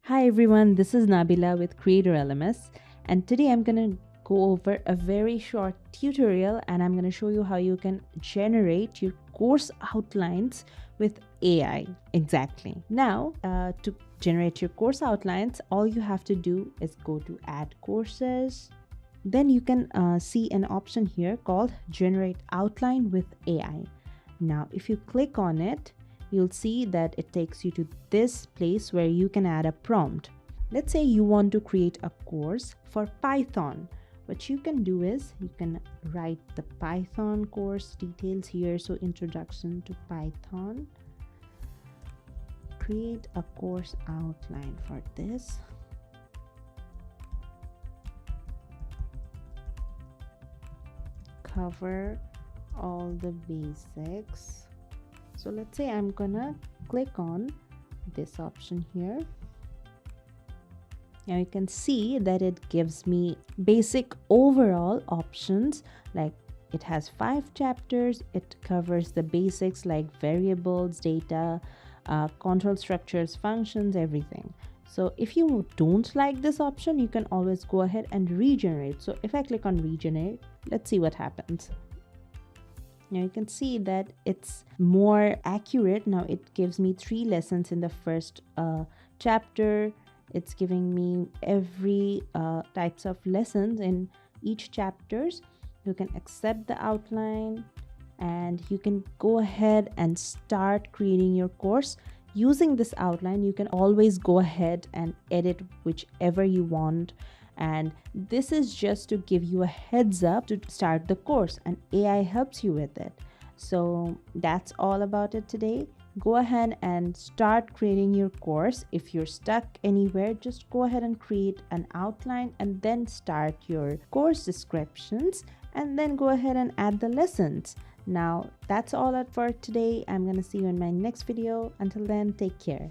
Hi everyone, this is Nabila with Creator LMS, and today I'm going to go over a very short tutorial and I'm going to show you how you can generate your course outlines with AI. Exactly. Now, to generate your course outlines, all you have to do is go to Add Courses. Then you can see an option here called Generate Outline with AI. Now, if you click on it, you'll see that it takes you to this place where you can add a prompt. Let's say you want to create a course for Python. What you can do is you can write the Python course details here. So introduction to Python. Create a course outline for this. Cover all the basics. So let's say I'm gonna click on this option here. Now you can see that it gives me basic overall options, like it has 5 chapters. It covers the basics like variables, data, control structures, functions, everything. So if you don't like this option, you can always go ahead and regenerate. So if I click on regenerate, let's see what happens. Now you can see that it's more accurate. Now it gives me 3 lessons in the first chapter. It's giving me every types of lessons in each chapters. You can accept the outline and you can go ahead and start creating your course. Using this outline, you can always go ahead and edit whichever you want. And this is just to give you a heads up to start the course, and AI helps you with it. So that's all about it today. Go ahead and start creating your course. If you're stuck anywhere, just go ahead and create an outline and then start your course descriptions and then go ahead and add the lessons. Now that's all for today. I'm gonna see you in my next video. Until then, take care.